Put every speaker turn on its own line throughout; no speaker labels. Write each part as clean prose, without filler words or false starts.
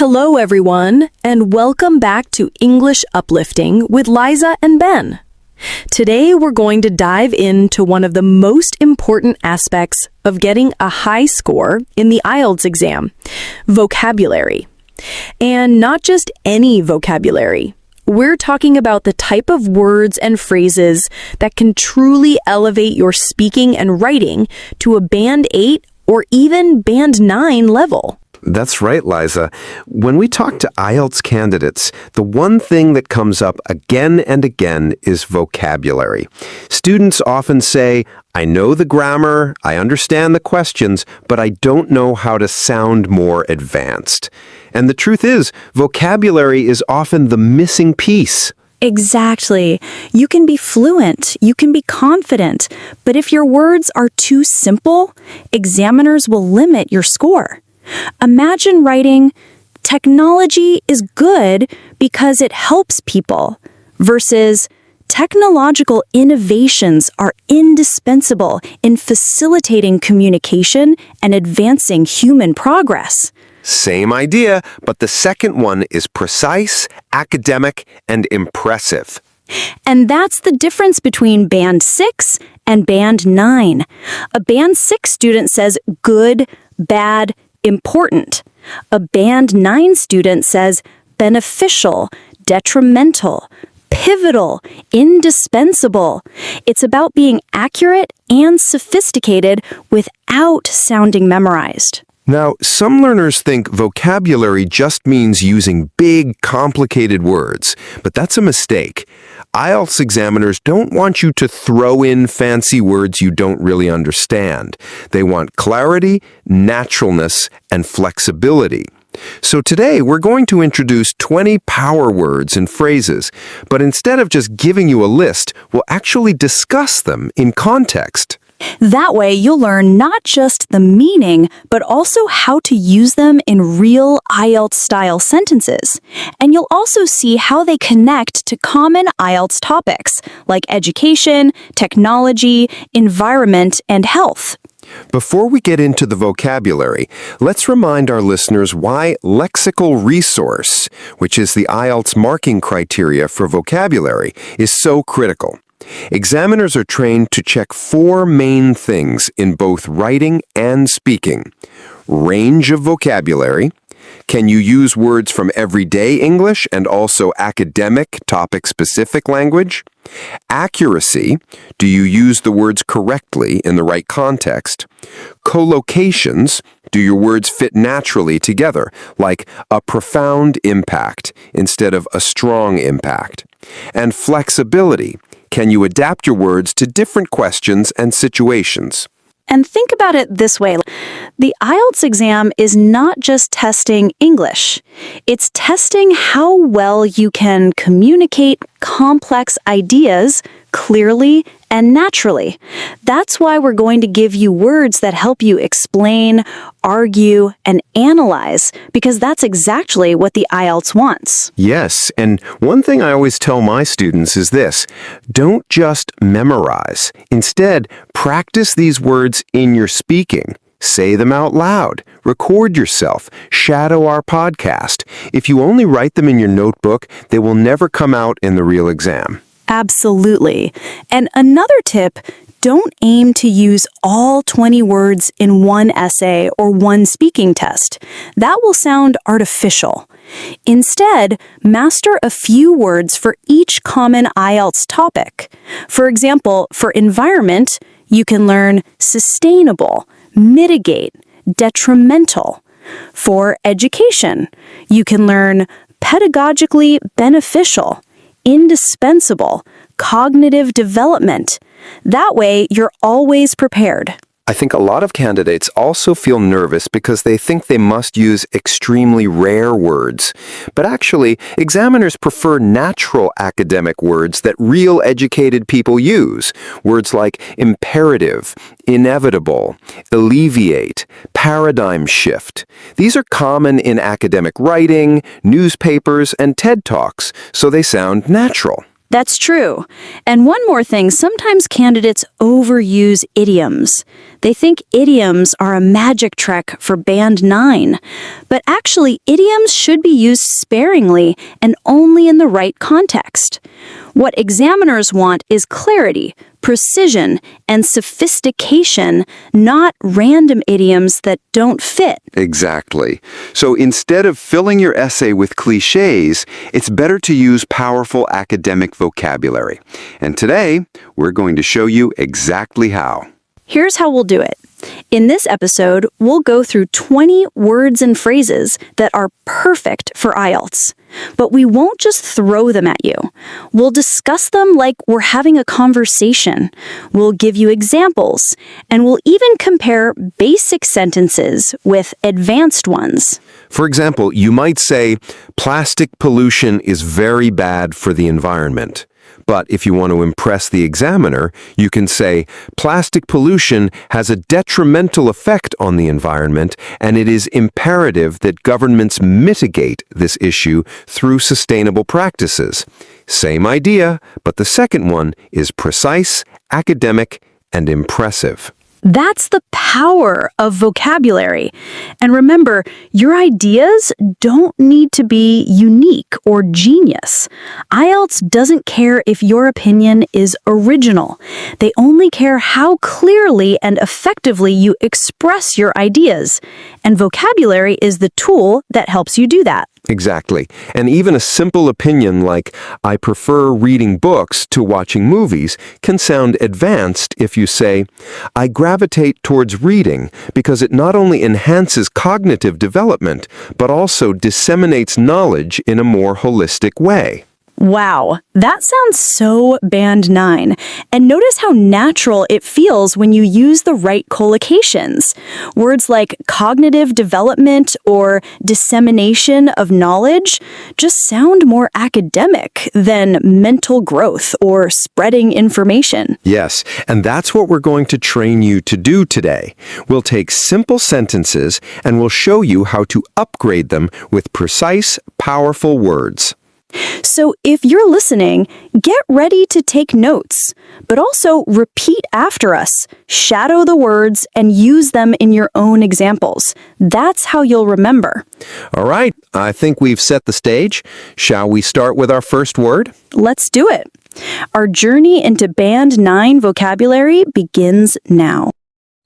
Hello, everyone, and welcome back to English Uplifting with Liza and Ben. Today, we're going to dive into one of the most important aspects of getting a high score in the IELTS exam, vocabulary. And not just any vocabulary. We're talking about the type of words and phrases that can truly elevate your speaking and writing to a Band 8 or even Band 9 level.
That's right, Liza. When we talk to IELTS candidates, the one thing that comes up again and again is vocabulary. Students often say, I know the grammar, I understand the questions, but I don't know how to sound more advanced. And the truth is, vocabulary is often the missing piece.
Exactly. You can be fluent, you can be confident, but if your words are too simple, examiners will limit your score. Imagine writing, technology is good because it helps people, versus technological innovations are indispensable in facilitating communication and advancing human progress.
Same idea, but the second one is precise, academic, and impressive.
And that's the difference between Band 6 and Band 9. A Band 6 student says good, bad, important. A Band 9 student says beneficial, detrimental, pivotal, indispensable. It's about being accurate and sophisticated without sounding memorized.
Now, some learners think vocabulary just means using big, complicated words, but that's a mistake. IELTS examiners don't want you to throw in fancy words you don't really understand. They want clarity, naturalness, and flexibility. So today, we're going to introduce 20 power words and phrases, but instead of just giving you a list, we'll actually discuss them in context.
That way, you'll learn not just the meaning, but also how to use them in real IELTS-style sentences. And you'll also see how they connect to common IELTS topics, like education, technology, environment, and health.
Before we get into the vocabulary, let's remind our listeners why lexical resource, which is the IELTS marking criteria for vocabulary, is so critical. Examiners are trained to check 4 main things in both writing and speaking. Range of vocabulary. Can you use words from everyday English and also academic, topic-specific language? Accuracy. Do you use the words correctly in the right context? Collocations. Do your words fit naturally together, like a profound impact instead of a strong impact? And flexibility. Can you adapt your words to different questions and situations?
And think about it this way. The IELTS exam is not just testing English. It's testing how well you can communicate complex ideas clearly and naturally. That's why we're going to give you words that help you explain, argue, and analyze, because that's exactly what the IELTS wants.
Yes, and one thing I always tell my students is this: don't just memorize. Instead, practice these words in your speaking. Say them out loud. Record yourself. Shadow our podcast. If you only write them in your notebook, they will never come out in the real exam.
Absolutely. And another tip, don't aim to use all 20 words in one essay or one speaking test. That will sound artificial. Instead, master a few words for each common IELTS topic. For example, for environment, you can learn sustainable, mitigate, detrimental. For education, you can learn pedagogically beneficial, indispensable, cognitive development. That way, you're always prepared.
I think a lot of candidates also feel nervous because they think they must use extremely rare words. But actually, examiners prefer natural academic words that real educated people use. Words like imperative, inevitable, alleviate, paradigm shift. These are common in academic writing, newspapers, and TED Talks, so they sound natural.
That's true. And one more thing, sometimes candidates overuse idioms. They think idioms are a magic trick for Band 9. But actually, idioms should be used sparingly and only in the right context. What examiners want is clarity, precision, and sophistication, not random idioms that don't fit.
Exactly. So instead of filling your essay with cliches, it's better to use powerful academic vocabulary. And today, we're going to show you exactly how.
Here's how we'll do it. In this episode, we'll go through 20 words and phrases that are perfect for IELTS. But we won't just throw them at you. We'll discuss them like we're having a conversation. We'll give you examples, and we'll even compare basic sentences with advanced ones.
For example, you might say, plastic pollution is very bad for the environment. But if you want to impress the examiner, you can say, plastic pollution has a detrimental effect on the environment, and it is imperative that governments mitigate this issue through sustainable practices. Same idea, but the second one is precise, academic, and impressive.
That's the power of vocabulary. And remember, your ideas don't need to be unique or genius. IELTS doesn't care if your opinion is original. They only care how clearly and effectively you express your ideas. And vocabulary is the tool that helps you do that.
Exactly. And even a simple opinion like, I prefer reading books to watching movies, can sound advanced if you say, I gravitate towards reading because it not only enhances cognitive development, but also disseminates knowledge in a more holistic way.
Wow, that sounds so Band 9. And notice how natural it feels when you use the right collocations. Words like cognitive development or dissemination of knowledge just sound more academic than mental growth or spreading information.
Yes, and that's what we're going to train you to do today. We'll take simple sentences and we'll show you how to upgrade them with precise, powerful words.
So if you're listening, get ready to take notes, but also repeat after us, shadow the words, and use them in your own examples. That's how you'll remember.
All right, I think we've set the stage. Shall we start with our first word?
Let's do it. Our journey into Band 9 vocabulary begins now.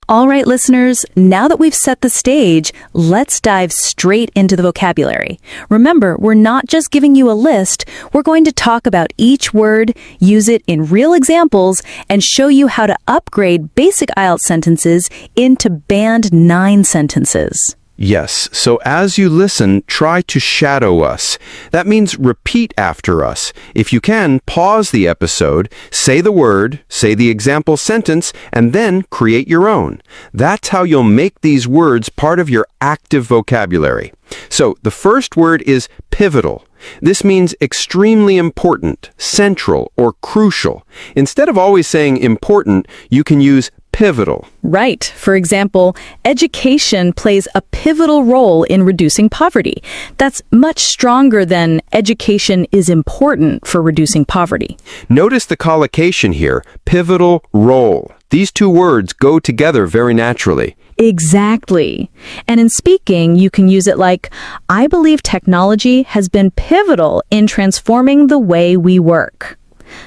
All right, listeners, now that we've set the stage, let's dive straight into the vocabulary. Remember, we're not just giving you a list. We're going to talk about each word, use it in real examples, and show you how to upgrade basic IELTS sentences into Band 9 sentences.
Yes, so as you listen, try to shadow us. That means repeat after us. If you can, pause the episode, say the word, say the example sentence, and then create your own. That's how you'll make these words part of your active vocabulary. So the first word is pivotal. This means extremely important, central, or crucial. Instead of always saying important, you can use pivotal.
Right. For example, education plays a pivotal role in reducing poverty. That's much stronger than education is important for reducing poverty.
Notice the collocation here, pivotal role. These two words go together very naturally.
Exactly. And in speaking, you can use it like, I believe technology has been pivotal in transforming the way we work.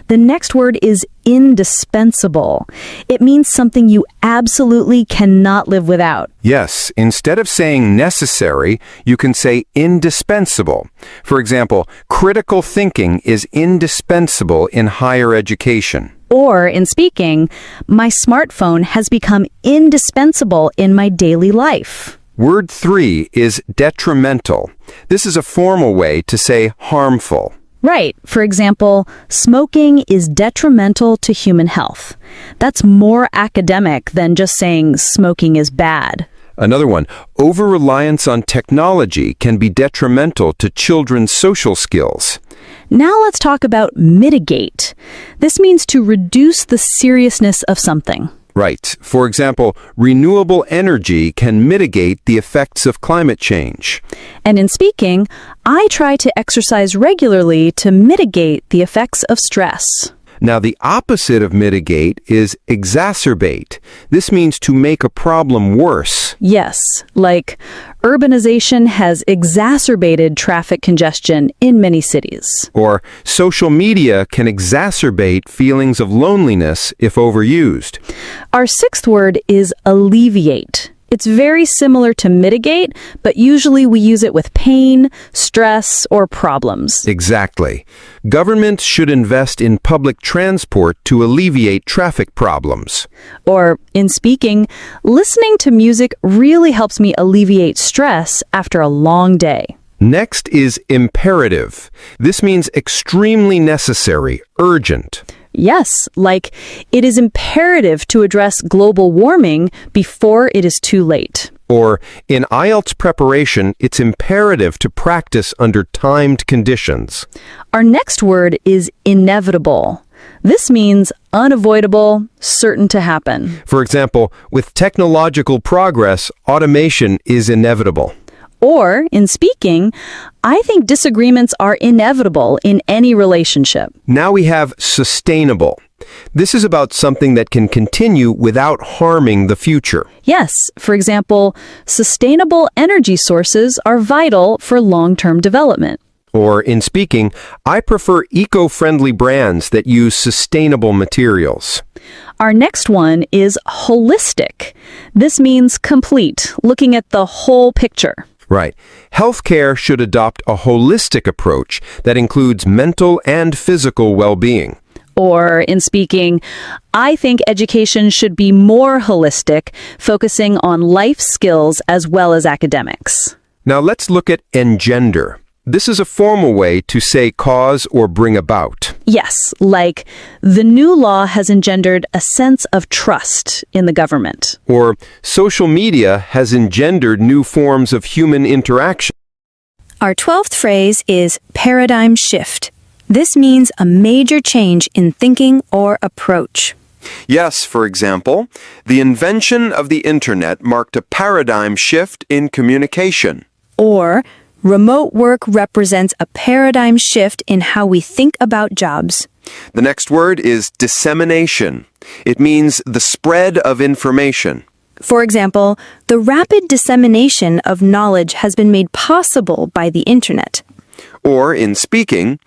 The next word is indispensable. It means something you absolutely cannot live without.
Yes, instead of saying necessary, you can say indispensable. For example, critical thinking is indispensable in higher education.
Or, in speaking, my smartphone has become indispensable in my daily life.
Word 3 is detrimental. This is a formal way to say harmful.
Right. For example, smoking is detrimental to human health. That's more academic than just saying smoking is bad.
Another one, over-reliance on technology can be detrimental to children's social skills.
Now let's talk about mitigate. This means to reduce the seriousness of something.
Right. For example, renewable energy can mitigate the effects of climate change.
And in speaking, I try to exercise regularly to mitigate the effects of stress.
Now, the opposite of mitigate is exacerbate. This means to make a problem worse.
Yes, like urbanization has exacerbated traffic congestion in many cities.
Or social media can exacerbate feelings of loneliness if overused.
Our sixth word is alleviate. It's very similar to mitigate, but usually we use it with pain, stress, or problems.
Exactly. Governments should invest in public transport to alleviate traffic problems.
Or, in speaking, listening to music really helps me alleviate stress after a long day.
Next is imperative. This means extremely necessary, urgent.
Yes, like it is imperative to address global warming before it is too late.
Or, in IELTS preparation, it's imperative to practice under timed conditions.
Our next word is inevitable. This means unavoidable, certain to happen.
For example, with technological progress, automation is inevitable.
Or, in speaking, I think disagreements are inevitable in any relationship.
Now we have sustainable. This is about something that can continue without harming the future.
Yes, for example, sustainable energy sources are vital for long-term development.
Or, in speaking, I prefer eco-friendly brands that use sustainable materials.
Our next one is holistic. This means complete, looking at the whole picture.
Right. Healthcare should adopt a holistic approach that includes mental and physical well-being.
Or, in speaking, I think education should be more holistic, focusing on life skills as well as academics.
Now let's look at engender. This is a formal way to say cause or bring about.
Yes, like the new law has engendered a sense of trust in the government.
Or social media has engendered new forms of human interaction.
Our 12th phrase is paradigm shift. This means a major change in thinking or approach.
Yes, for example, the invention of the Internet marked a paradigm shift in communication.
Or remote work represents a paradigm shift in how we think about jobs.
The next word is dissemination. It means the spread of information.
For example, the rapid dissemination of knowledge has been made possible by the Internet.
Or, in speaking,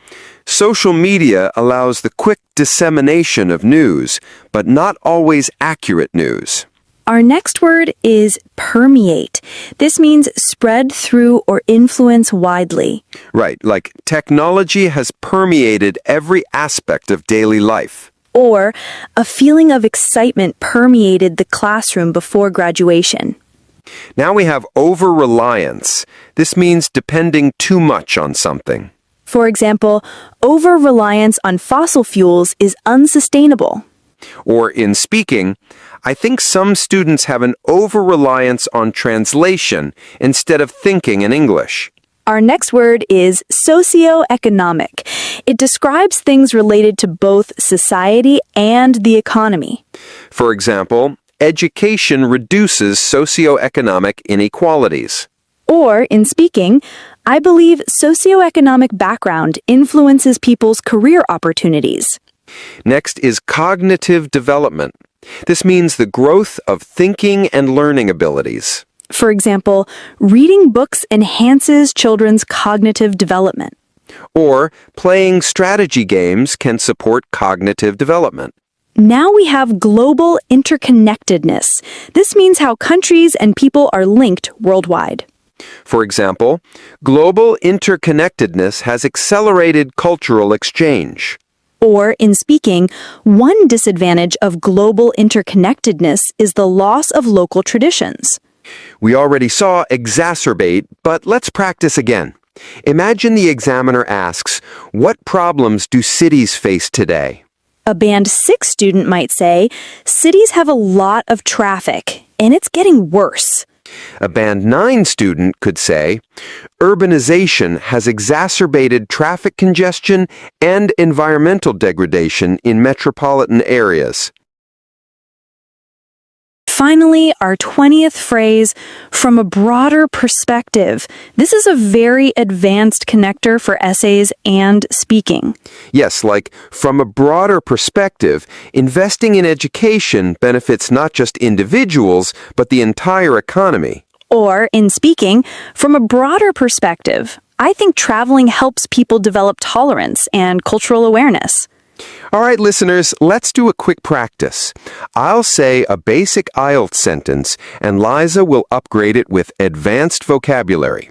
social media allows the quick dissemination of news, but not always accurate news.
Our next word is permeate. This means spread through or influence widely.
Right, like technology has permeated every aspect of daily life.
Or a feeling of excitement permeated the classroom before graduation.
Now we have over-reliance. This means depending too much on something.
For example, over-reliance on fossil fuels is unsustainable.
Or, in speaking, I think some students have an over-reliance on translation instead of thinking in English.
Our next word is socioeconomic. It describes things related to both society and the economy.
For example, education reduces socioeconomic inequalities.
Or, in speaking, I believe socioeconomic background influences people's career opportunities.
Next is cognitive development. This means the growth of thinking and learning abilities.
For example, reading books enhances children's cognitive development.
Or playing strategy games can support cognitive development.
Now we have global interconnectedness. This means how countries and people are linked worldwide.
For example, global interconnectedness has accelerated cultural exchange.
Or, in speaking, one disadvantage of global interconnectedness is the loss of local traditions.
We already saw exacerbate, but let's practice again. Imagine the examiner asks, what problems do cities face today?
A Band 6 student might say, cities have a lot of traffic, and it's getting worse.
A Band 9 student could say, urbanization has exacerbated traffic congestion and environmental degradation in metropolitan areas.
Finally, our 20th phrase, from a broader perspective. This is a very advanced connector for essays and speaking.
Yes, like from a broader perspective, investing in education benefits not just individuals, but the entire economy.
Or, in speaking, from a broader perspective, I think traveling helps people develop tolerance and cultural awareness.
All right, listeners, let's do a quick practice. I'll say a basic IELTS sentence, and Liza will upgrade it with advanced vocabulary.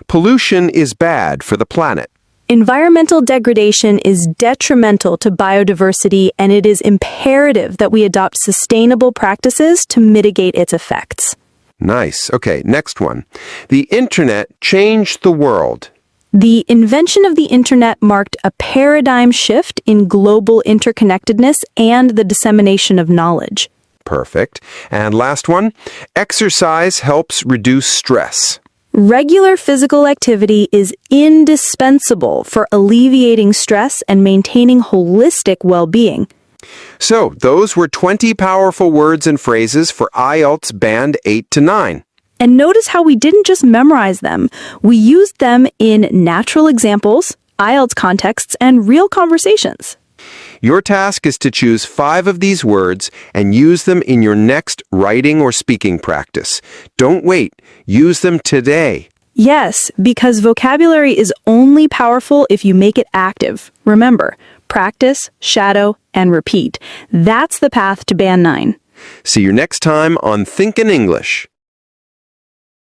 Pollution is bad for the planet.
Environmental degradation is detrimental to biodiversity, and it is imperative that we adopt sustainable practices to mitigate its effects.
Nice. Okay, next one. The internet changed the world.
The invention of the internet marked a paradigm shift in global interconnectedness and the dissemination of knowledge.
Perfect. And last one. Exercise helps reduce stress.
Regular physical activity is indispensable for alleviating stress and maintaining holistic well-being.
So, those were 20 powerful words and phrases for IELTS Band 8 to 9.
And notice how we didn't just memorize them. We used them in natural examples, IELTS contexts, and real conversations.
Your task is to choose 5 of these words and use them in your next writing or speaking practice. Don't wait. Use them today.
Yes, because vocabulary is only powerful if you make it active. Remember, practice, shadow, and repeat. That's the path to Band 9.
See you next time on Think in English.